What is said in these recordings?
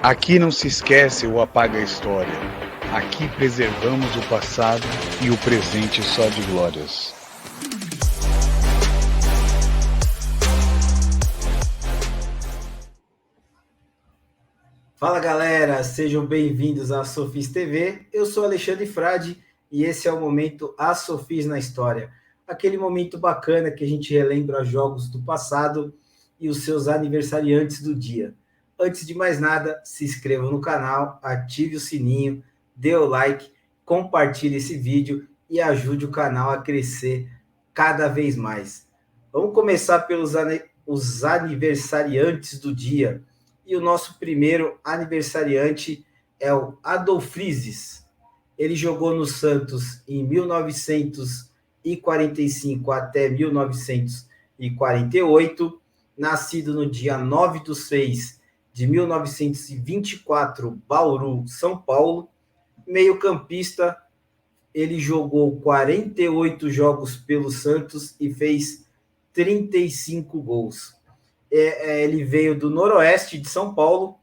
Aqui não se esquece ou apaga a história. Aqui preservamos o passado e o presente só de glórias. Fala galera, sejam bem-vindos à Sofis TV. Eu sou Alexandre Frade e esse é o momento A Sofis na História. Aquele momento bacana que a gente relembra jogos do passado e os seus aniversariantes do dia. Antes de mais nada, se inscreva no canal, ative o sininho, dê o like, compartilhe esse vídeo e ajude o canal a crescer cada vez mais. Vamos começar pelos os aniversariantes do dia. E o nosso primeiro aniversariante é o Adolfrizes. Ele jogou no Santos em 1945 até 1948, nascido no dia 9/6 de 1924, Bauru, São Paulo. Meio-campista, ele jogou 48 jogos pelo Santos e fez 35 gols. Ele veio do noroeste de São Paulo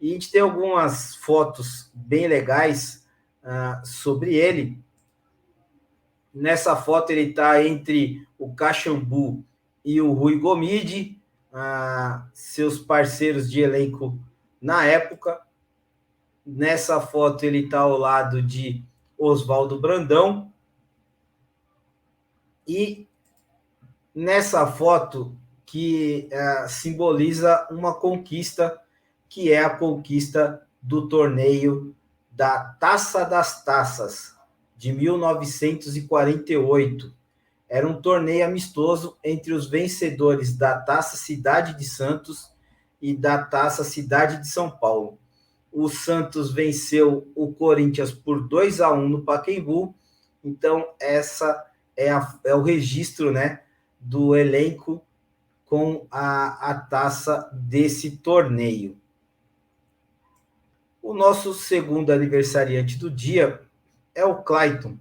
e a gente tem algumas fotos bem legais sobre ele. Nessa foto ele está entre o Caxambu e o Rui Gomide, seus parceiros de elenco na época. Nessa foto ele está ao lado de Oswaldo Brandão. E nessa foto que simboliza uma conquista, que é a conquista do torneio da Taça das Taças, de 1948. Era um torneio amistoso entre os vencedores da Taça Cidade de Santos e da Taça Cidade de São Paulo. O Santos venceu o Corinthians por 2-1 no Pacaembu. Então, essa é o registro, né, do elenco com a taça desse torneio. O nosso segundo aniversariante do dia é o Clayton.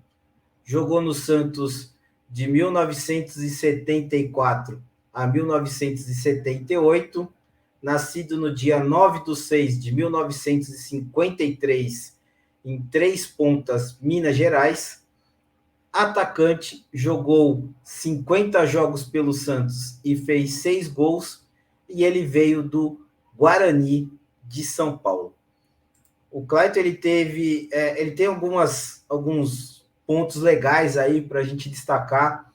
Jogou no Santos de 1974 a 1978, nascido no dia 9/6 de 1953, em Três Pontas, Minas Gerais. Atacante, jogou 50 jogos pelo Santos e fez 6 gols, e ele veio do Guarani de São Paulo. O Clayton, ele tem alguns pontos legais aí para a gente destacar.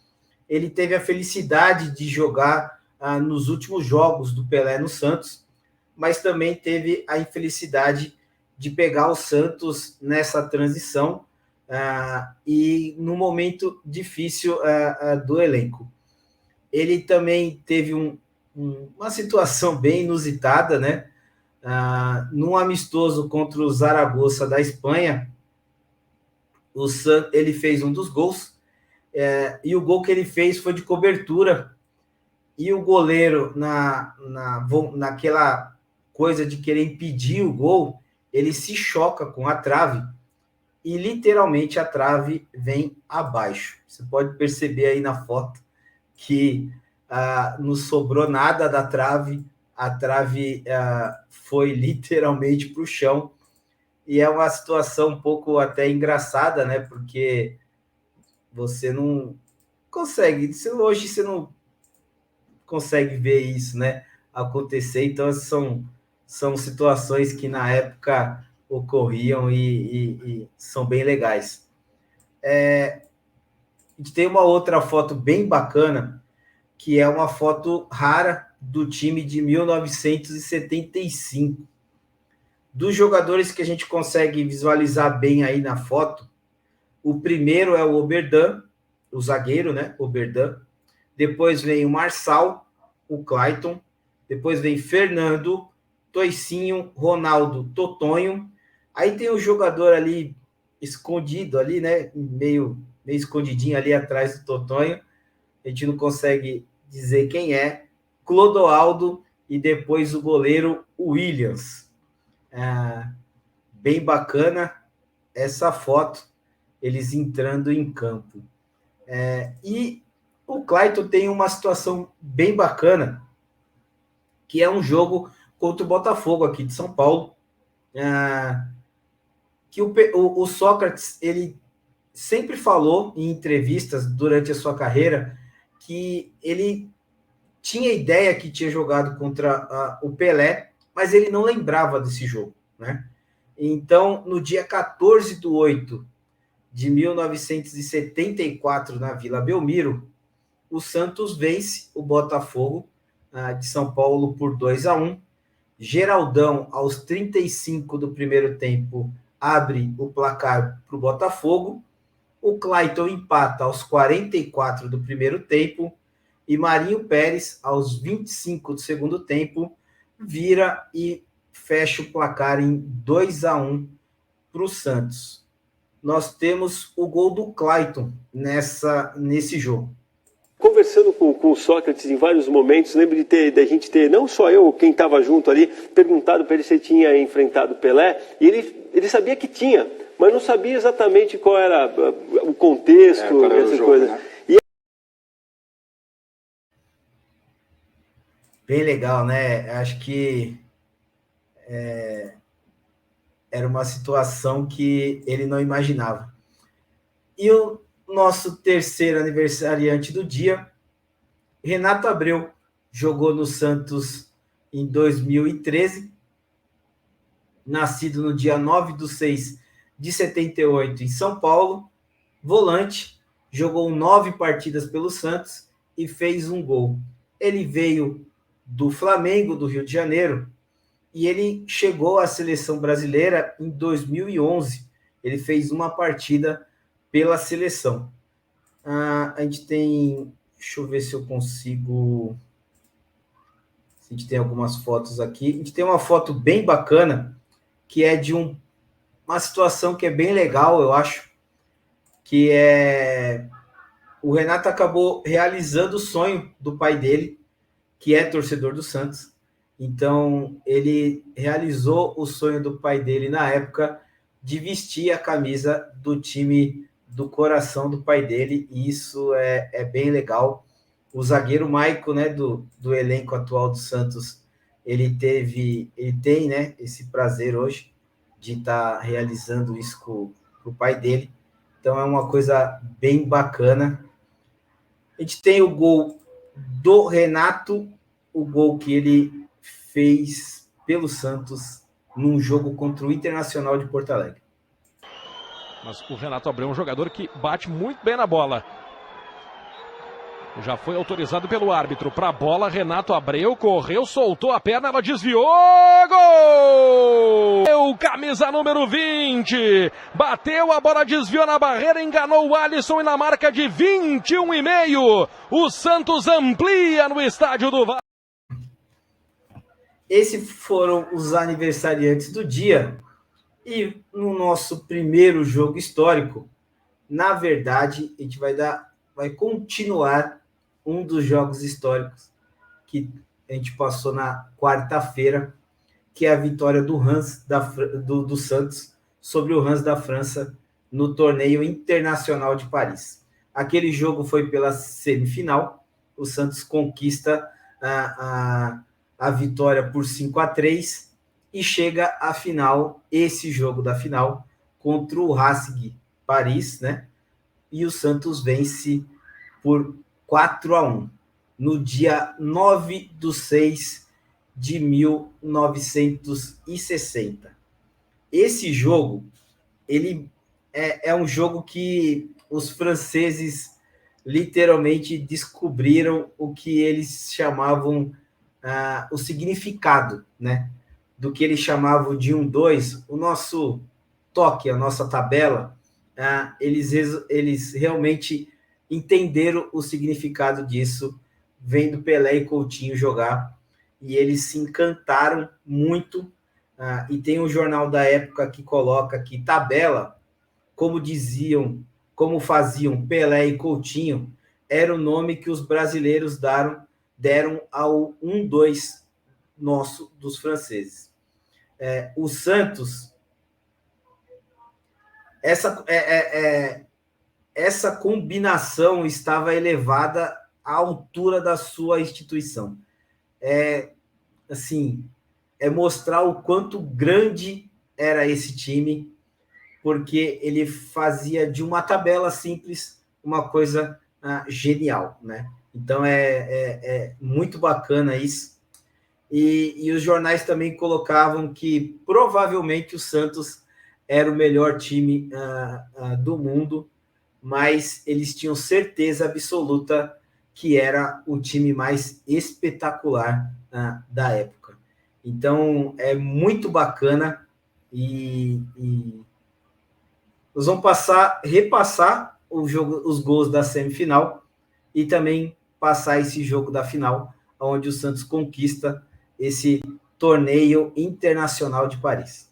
Ele teve a felicidade de jogar nos últimos jogos do Pelé no Santos, mas também teve a infelicidade de pegar o Santos nessa transição, e no momento difícil do elenco. Ele também teve uma situação bem inusitada, né? Num amistoso contra o Zaragoza da Espanha, ele fez um dos gols, e o gol que ele fez foi de cobertura, e o goleiro, naquela coisa de querer impedir o gol, ele se choca com a trave, e literalmente a trave vem abaixo. Você pode perceber aí na foto que não sobrou nada da trave, a trave foi literalmente para o chão, e é uma situação um pouco até engraçada, né? Porque você não consegue, hoje você não consegue ver isso, né, acontecer. Então são situações que na época ocorriam e são bem legais. A gente tem uma outra foto bem bacana, que é uma foto rara do time de 1975. Dos jogadores que a gente consegue visualizar bem aí na foto, o primeiro é o Oberdan, o zagueiro, né, Oberdan. Depois vem o Marçal, o Clayton. Depois vem Fernando, Toicinho, Ronaldo, Totonho. Aí tem o jogador ali escondido ali, né? Meio escondidinho ali atrás do Totonho. A gente não consegue dizer quem é. Clodoaldo e depois o goleiro Williams. Bem bacana essa foto, eles entrando em campo. E o Clayton tem uma situação bem bacana, que é um jogo contra o Botafogo aqui de São Paulo. que o Sócrates, ele sempre falou em entrevistas durante a sua carreira que ele tinha ideia que tinha jogado contra o Pelé, mas ele não lembrava desse jogo, né? Então, no dia 14/8 de 1974, na Vila Belmiro, o Santos vence o Botafogo de São Paulo por 2-1. Geraldão, aos 35 do primeiro tempo, abre o placar para o Botafogo. O Clayton empata aos 44 do primeiro tempo. E Marinho Pérez, aos 25 do segundo tempo, vira e fecha o placar em 2-1 para o Santos. Nós temos o gol do Clayton nesse jogo. Conversando com o Sócrates em vários momentos, lembro da gente ter, não só eu, quem estava junto ali, perguntado para ele se ele tinha enfrentado Pelé, e ele sabia que tinha, mas não sabia exatamente qual era o contexto, essas coisas. Né? Bem legal, né? Acho que era uma situação que ele não imaginava. E o nosso terceiro aniversariante do dia, Renato Abreu, jogou no Santos em 2013, nascido no dia 9/6/78 em São Paulo, volante, jogou 9 partidas pelo Santos e fez um gol. Ele veio do Flamengo, do Rio de Janeiro, e ele chegou à seleção brasileira em 2011. Ele fez uma partida pela seleção. A gente tem... Deixa eu ver se eu consigo... A gente tem algumas fotos aqui. A gente tem uma foto bem bacana, que é de uma situação que é bem legal, eu acho, que é... O Renato acabou realizando o sonho do pai dele, que é torcedor do Santos. Então, ele realizou o sonho do pai dele na época de vestir a camisa do time do coração do pai dele, e isso é bem legal. O zagueiro Maico, né, do elenco atual do Santos, ele tem, né, esse prazer hoje de estar realizando isso com o pai dele. Então, é uma coisa bem bacana. A gente tem o gol do Renato, o gol que ele fez pelo Santos num jogo contra o Internacional de Porto Alegre. Mas o Renato Abreu é um jogador que bate muito bem na bola. Já foi autorizado pelo árbitro para a bola. Renato Abreu correu, soltou a perna, ela desviou. Gol! Camisa número 20. Bateu, a bola desviou na barreira, enganou o Alisson e na marca de 21,5. O Santos amplia no estádio do Vasco. Esses foram os aniversariantes do dia. E no nosso primeiro jogo histórico, na verdade, a gente vai continuar um dos jogos históricos que a gente passou na quarta-feira, que é a vitória do Reims do Santos sobre o Reims da França no torneio internacional de Paris. Aquele jogo foi pela semifinal. O Santos conquista a vitória por 5-3 e chega à final, esse jogo da final, contra o Racing Paris, né? E o Santos vence por 4-1, no dia 9/6/1960. Esse jogo, ele é um jogo que os franceses literalmente descobriram o que eles chamavam o significado, né? Do que eles chamavam de 1-2, o nosso toque, a nossa tabela, eles realmente entenderam o significado disso, vendo Pelé e Coutinho jogar, e eles se encantaram muito, e tem um jornal da época que coloca que tabela, como faziam Pelé e Coutinho, era o nome que os brasileiros deram ao 1-2 nosso dos franceses. O Santos, essa combinação estava elevada à altura da sua instituição. Assim, é mostrar o quanto grande era esse time, porque ele fazia de uma tabela simples uma coisa genial, né? Então é muito bacana isso. E os jornais também colocavam que provavelmente o Santos era o melhor time do mundo, mas eles tinham certeza absoluta que era o time mais espetacular da época. Então é muito bacana e nós vamos repassar os gols da semifinal e também passar esse jogo da final, onde o Santos conquista esse torneio internacional de Paris.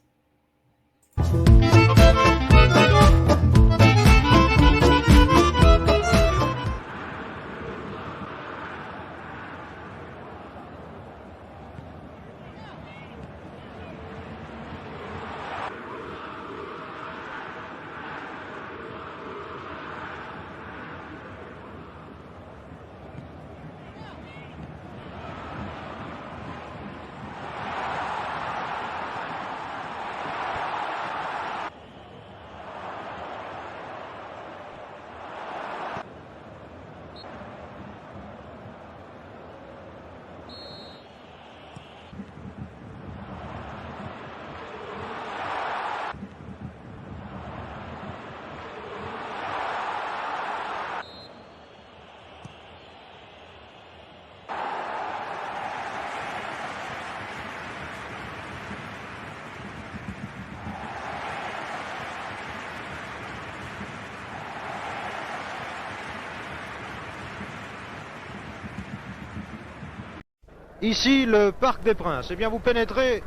Ici, le Parc des Princes. Eh bien, vous pénétrez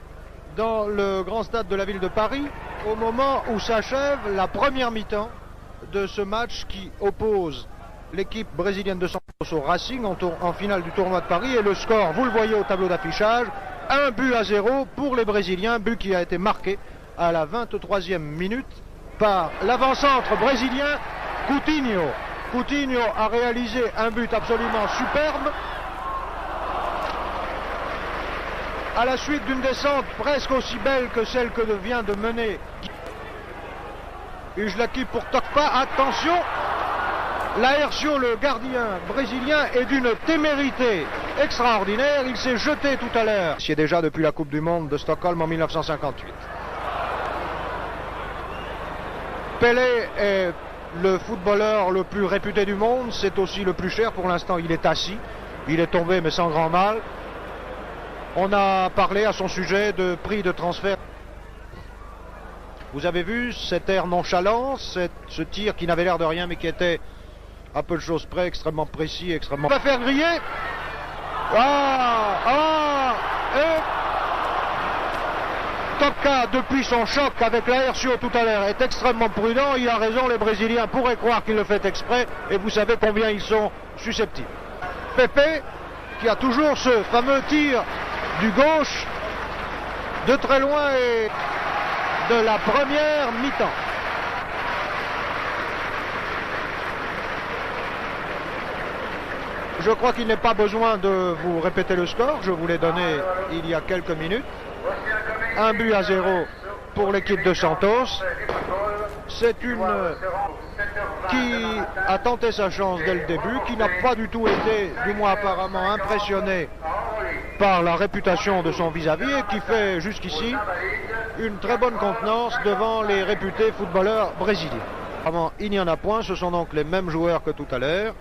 dans le grand stade de la ville de Paris au moment où s'achève la première mi-temps de ce match qui oppose l'équipe brésilienne de Santos au Racing en finale du tournoi de Paris. Et le score, vous le voyez au tableau d'affichage, 1-0 pour les Brésiliens, but qui a été marqué à la 23e minute par l'avant-centre brésilien Coutinho. Coutinho a réalisé un but absolument superbe à la suite d'une descente presque aussi belle que celle que vient de mener Ujlaki pour Tokpa. Attention, Laércio, le gardien brésilien, est d'une témérité extraordinaire. Il s'est jeté tout à l'heure. C'est déjà depuis la Coupe du Monde de Stockholm en 1958. Pelé est le footballeur le plus réputé du monde. C'est aussi le plus cher. Pour l'instant, il est assis. Il est tombé, mais sans grand mal. On a parlé à son sujet de prix de transfert. Vous avez vu cet air nonchalant, ce tir qui n'avait l'air de rien mais qui était à peu de choses près extrêmement précis, extrêmement... On va faire griller. Et Topka, depuis son choc avec Laércio tout à l'heure, est extrêmement prudent. Il a raison, les Brésiliens pourraient croire qu'il le fait exprès et vous savez combien ils sont susceptibles. Pepe, qui a toujours ce fameux tir du gauche de très loin et de la première mi-temps. Je crois qu'il n'est pas besoin de vous répéter le score, je vous l'ai donné il y a quelques minutes. 1-0 pour l'équipe de Santos. C'est une qui a tenté sa chance dès le début, qui n'a pas du tout été, du moins apparemment, impressionné par la réputation de son vis-à-vis et qui fait jusqu'ici une très bonne contenance devant les réputés footballeurs brésiliens. Vraiment, il n'y en a point, ce sont donc les mêmes joueurs que tout à l'heure.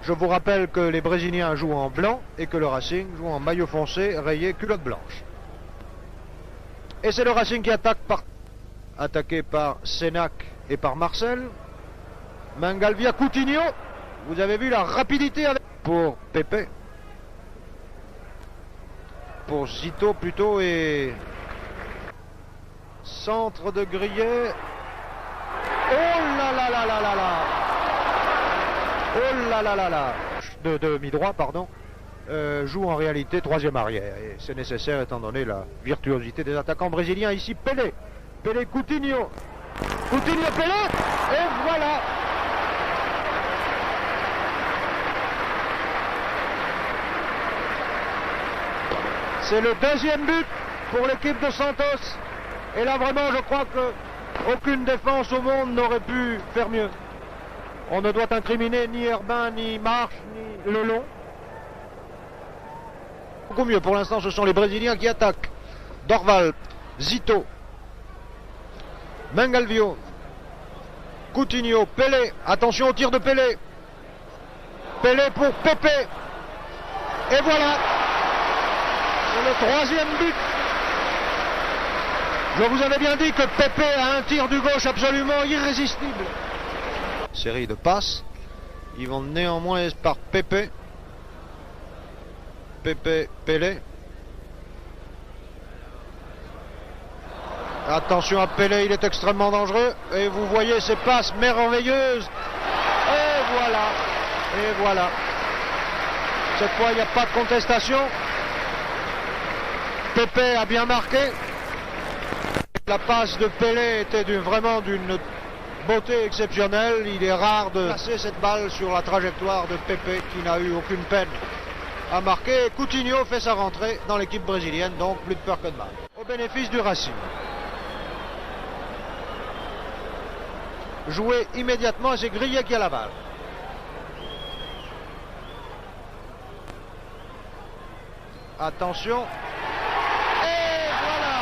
Je vous rappelle que les Brésiliens jouent en blanc et que le Racing joue en maillot foncé rayé culotte blanche. Et c'est le Racing qui attaqué par Senac et par Marcel. Mangalvia, Coutinho. Vous avez vu la rapidité pour Pepe. Pour Zito plutôt et centre de Grillet. Oh là là là là là là. Oh là là là là. De mi-droit, pardon. Joue en réalité troisième arrière. Et c'est nécessaire étant donné la virtuosité des attaquants brésiliens. Ici Pelé. Pelé, Coutinho. Coutinho, Pelé. Et voilà. C'est le deuxième but pour l'équipe de Santos. Et là, vraiment, je crois qu'aucune défense au monde n'aurait pu faire mieux. On ne doit incriminer ni Herbin, ni Marche, ni Lelon. Beaucoup mieux. Pour l'instant, ce sont les Brésiliens qui attaquent. Dorval, Zito, Mengalvio, Coutinho, Pelé. Attention au tir de Pelé. Pelé pour Pepe. Et voilà. C'est le troisième but. Je vous avais bien dit que Pepe a un tir du gauche absolument irrésistible. Série de passes. Ils vont néanmoins par Pepe. Pepe, Pelé. Attention à Pelé, il est extrêmement dangereux. Et vous voyez ces passes merveilleuses. Et voilà. Et voilà. Cette fois, il n'y a pas de contestation. Pepe a bien marqué. La passe de Pelé était vraiment d'une beauté exceptionnelle. Il est rare de passer cette balle sur la trajectoire de Pepe qui n'a eu aucune peine à marquer. Coutinho fait sa rentrée dans l'équipe brésilienne, donc plus de peur que de mal. Au bénéfice du Racing. Joué immédiatement et c'est Grillet qui a la balle. Attention. Et voilà.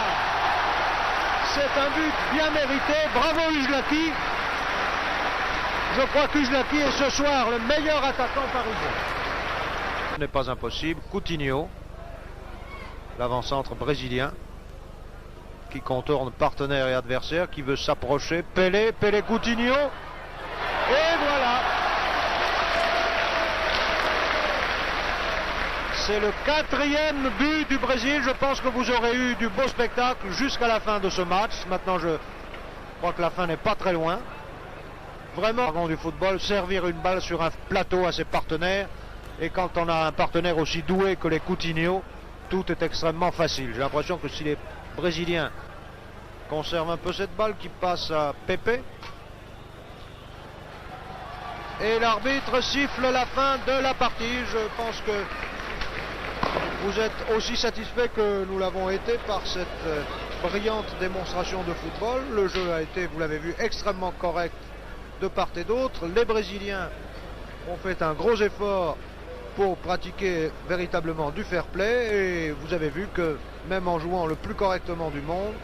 C'est un but bien mérité. Bravo Ujlaki. Je crois qu'Ujlaki est ce soir le meilleur attaquant parisien. Ce n'est pas impossible. Coutinho, l'avant-centre brésilien, qui contourne partenaire et adversaire, qui veut s'approcher. Pelé, Coutinho. Et voilà. C'est le 4e but du Brésil. Je pense que vous aurez eu du beau spectacle jusqu'à la fin de ce match. Maintenant, je crois que la fin n'est pas très loin. Vraiment, avant du football, servir une balle sur un plateau à ses partenaires. Et quand on a un partenaire aussi doué que les Coutinho, tout est extrêmement facile. J'ai l'impression que si les Brésiliens conservent un peu cette balle qui passe à Pepe. Et l'arbitre siffle la fin de la partie. Je pense que vous êtes aussi satisfait que nous l'avons été par cette brillante démonstration de football. Le jeu a été, vous l'avez vu, extrêmement correct de part et d'autre. Les Brésiliens ont fait un gros effort pour pratiquer véritablement du fair play. Et vous avez vu que même en jouant le plus correctement du monde,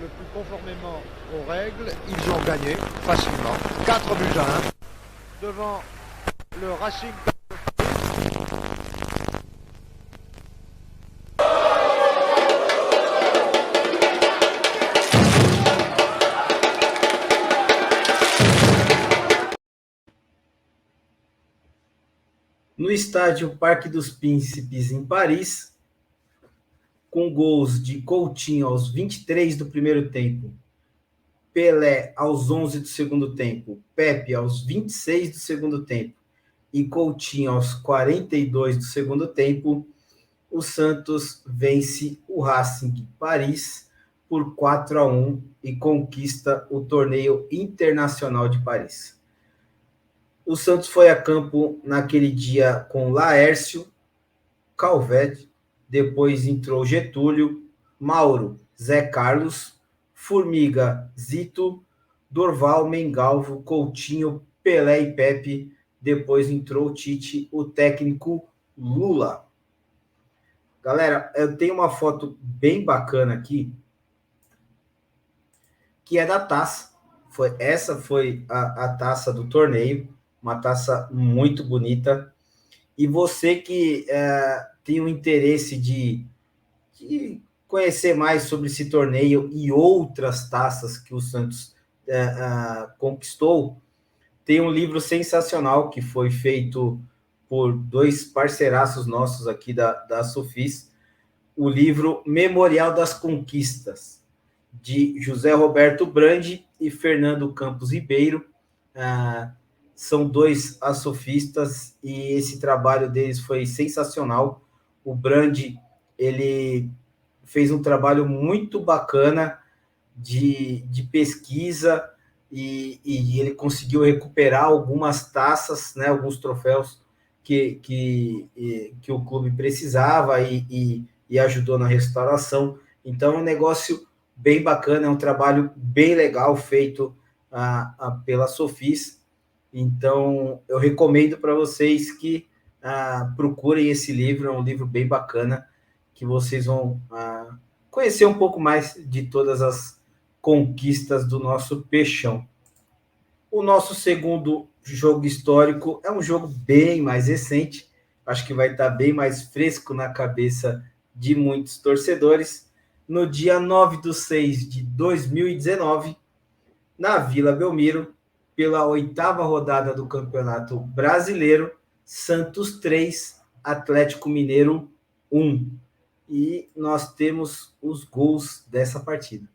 le plus conformément aux règles, ils ont gagné facilement 4 buts à 1 devant le Racing. No estádio Parque dos Príncipes, em Paris, com gols de Coutinho aos 23 do primeiro tempo, Pelé aos 11 do segundo tempo, Pepe aos 26 do segundo tempo e Coutinho aos 42 do segundo tempo, o Santos vence o Racing Paris por 4-1 e conquista o torneio internacional de Paris. O Santos foi a campo naquele dia com Laércio, Calvete, depois entrou Getúlio, Mauro, Zé Carlos, Formiga, Zito, Dorval, Mengalvo, Coutinho, Pelé e Pepe. Depois entrou Tite, o técnico Lula. Galera, eu tenho uma foto bem bacana aqui, que é da taça. Essa foi a taça do torneio, uma taça muito bonita. E você que tem o interesse de conhecer mais sobre esse torneio e outras taças que o Santos conquistou, tem um livro sensacional que foi feito por 2 parceiraços nossos aqui da Sofis, o livro Memorial das Conquistas, de José Roberto Brandi e Fernando Campos Ribeiro. São 2 sofistas e esse trabalho deles foi sensacional. O Brandi, ele fez um trabalho muito bacana de pesquisa e ele conseguiu recuperar algumas taças, né, alguns troféus que o clube precisava e ajudou na restauração. Então, é um negócio bem bacana, é um trabalho bem legal feito pela Sofis. Então, eu recomendo para vocês que procurem esse livro, é um livro bem bacana, que vocês vão conhecer um pouco mais de todas as conquistas do nosso Peixão. O nosso segundo jogo histórico é um jogo bem mais recente, acho que vai estar bem mais fresco na cabeça de muitos torcedores. No dia 9/6/2019, na Vila Belmiro, pela 8ª rodada do Campeonato Brasileiro, Santos 3, Atlético Mineiro 1. E nós temos os gols dessa partida.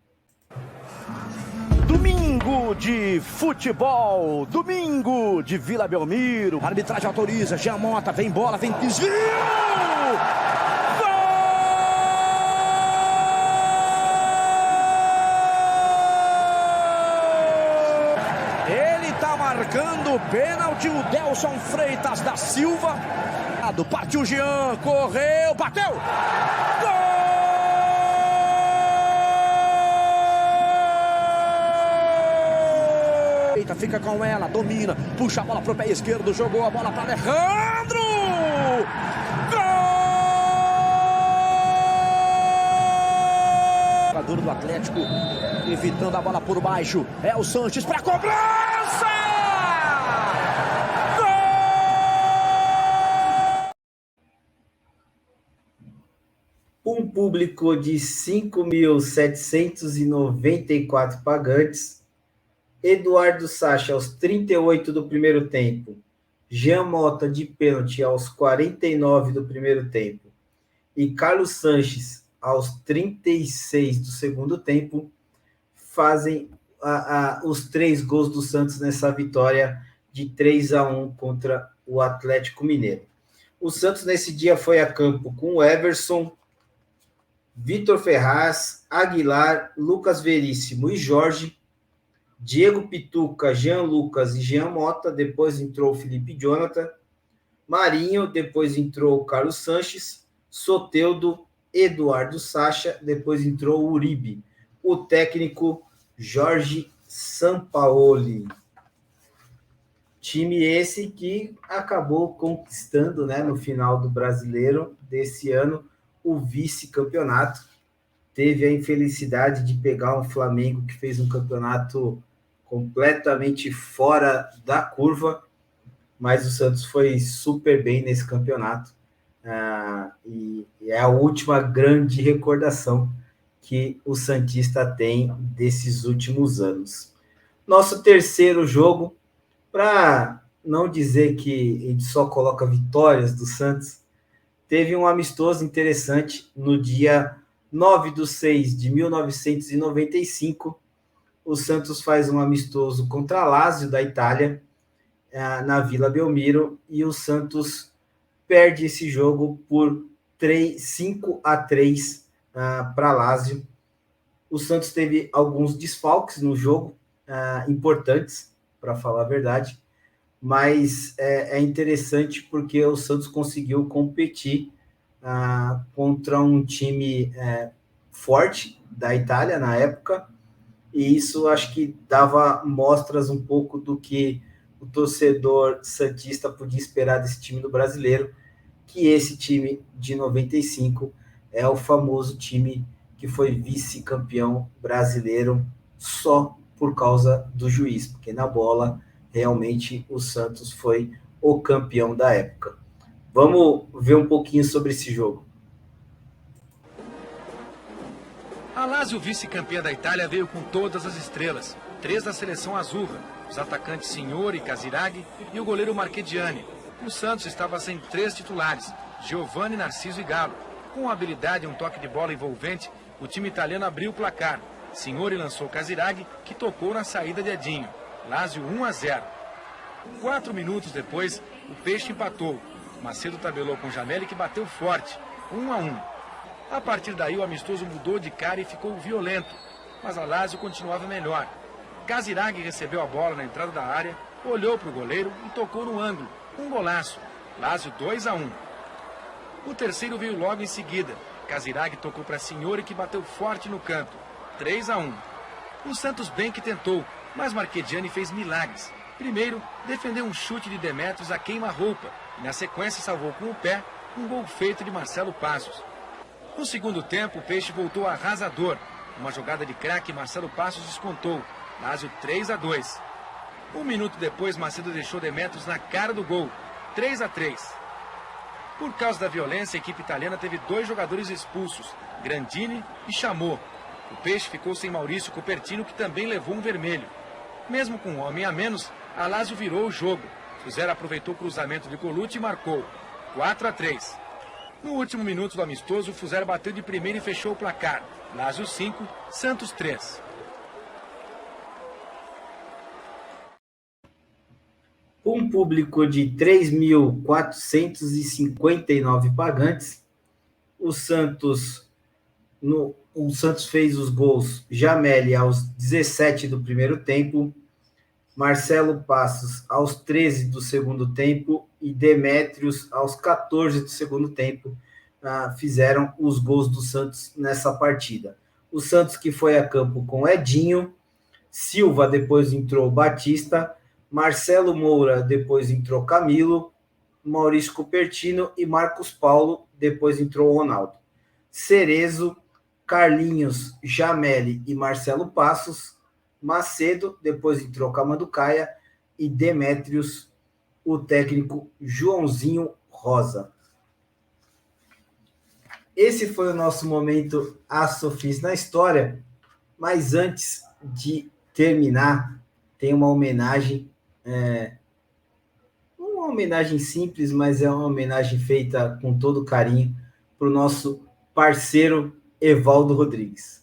Domingo de futebol, domingo de Vila Belmiro. A arbitragem autoriza, Jean Mota, vem bola, vem desvio! Ele tá marcando o pênalti, o Delson Freitas da Silva. Partiu Jean, correu, bateu! Gol! Fica com ela, domina, puxa a bola pro pé esquerdo, jogou a bola para Alejandro! Gol! Jogador do Atlético evitando a bola por baixo, é o Sanches para cobrança! Um público de 5.794 pagantes. Eduardo Sacha aos 38 do primeiro tempo, Jean Mota de pênalti aos 49 do primeiro tempo e Carlos Sanches aos 36 do segundo tempo fazem os 3 gols do Santos nessa vitória de 3-1 contra o Atlético Mineiro. O Santos nesse dia foi a campo com Everson, Vitor Ferraz, Aguilar, Lucas Veríssimo e Jorge, Diego Pituca, Jean Lucas e Jean Mota, depois entrou o Felipe Jonathan, Marinho, depois entrou o Carlos Sanches, Soteldo, Eduardo Sacha, depois entrou o Uribe, o técnico Jorge Sampaoli. Time esse que acabou conquistando, né, no final do Brasileiro desse ano, o vice-campeonato. Teve a infelicidade de pegar um Flamengo que fez um campeonato completamente fora da curva, mas o Santos foi super bem nesse campeonato, e é a última grande recordação que o santista tem desses últimos anos. Nosso terceiro jogo, para não dizer que a gente só coloca vitórias do Santos, teve um amistoso interessante no dia 9/6/1995, o Santos faz um amistoso contra a Lazio da Itália, na Vila Belmiro, e o Santos perde esse jogo por 5-3 para a Lazio. O Santos teve alguns desfalques no jogo, importantes, para falar a verdade, mas é interessante porque o Santos conseguiu competir contra um time forte da Itália na época, e isso acho que dava mostras um pouco do que o torcedor santista podia esperar desse time do Brasileiro, que esse time de 95 é o famoso time que foi vice-campeão brasileiro só por causa do juiz, porque na bola realmente o Santos foi o campeão da época. Vamos ver um pouquinho sobre esse jogo. A Lazio, vice-campeã da Itália, veio com todas as estrelas. 3 da seleção azurra, os atacantes Signori e Casiraghi e o goleiro Marchegiani. O Santos estava sem 3 titulares, Giovani, Narciso e Galo. Com habilidade e um toque de bola envolvente, o time italiano abriu o placar. Signori lançou Casiraghi, que tocou na saída de Edinho. Lazio 1-0. 4 minutos depois, o Peixe empatou. Macedo tabelou com Janelli, que bateu forte, 1-1. A partir daí, o amistoso mudou de cara e ficou violento, mas a Lazio continuava melhor. Casiraghi recebeu a bola na entrada da área, olhou para o goleiro e tocou no ângulo. Um golaço. Lazio 2-1. O terceiro veio logo em seguida. Casiraghi tocou para Signori, que bateu forte no canto. 3-1. O Santos bem que tentou, mas Marchegiani fez milagres. Primeiro, defendeu um chute de Demetrios a queima-roupa e na sequência salvou com o pé um gol feito de Marcelo Passos. No segundo tempo, o Peixe voltou arrasador. Uma jogada de craque, Marcelo Passos descontou. Lazio 3-2. Um minuto depois, Macedo deixou Demetrios na cara do gol. 3-3. Por causa da violência, a equipe italiana teve 2 jogadores expulsos, Grandini e Chamou. O Peixe ficou sem Maurício Cupertino, que também levou um vermelho. Mesmo com um homem a menos, a Lazio virou o jogo. Fuser aproveitou o cruzamento de Colucci e marcou. 4-3. No último minuto do amistoso, o Fuser bateu de primeira e fechou o placar. Lazio 5, Santos 3. Um público de 3.459 pagantes, o Santos fez os gols Jameli aos 17 do primeiro tempo, Marcelo Passos aos 13 do segundo tempo e Demetrios aos 14 do segundo tempo fizeram os gols do Santos nessa partida. O Santos que foi a campo com Edinho, Silva, depois entrou Batista, Marcelo Moura, depois entrou Camilo, Maurício Cupertino e Marcos Paulo, depois entrou Ronaldo. Cerezo, Carlinhos, Jameli e Marcelo Passos, Macedo, depois entrou Camanducaia e Demetrios, o técnico Joãozinho Rosa. Esse foi o nosso momento As Sofis na História, mas antes de terminar, tem uma homenagem, simples, mas é uma homenagem feita com todo carinho para o nosso parceiro Evaldo Rodrigues.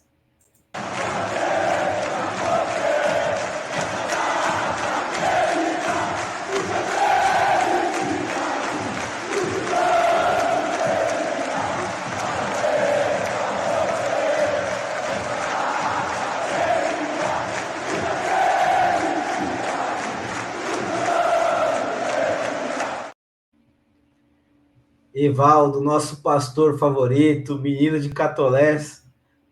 Evaldo, nosso pastor favorito, menino de Catolés,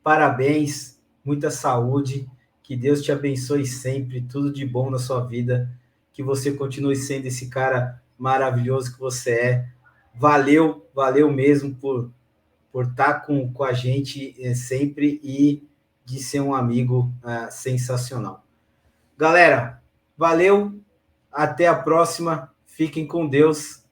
parabéns, muita saúde, que Deus te abençoe sempre, tudo de bom na sua vida, que você continue sendo esse cara maravilhoso que você é. Valeu mesmo por estar com a gente sempre e de ser um amigo sensacional. Galera, valeu, até a próxima, fiquem com Deus.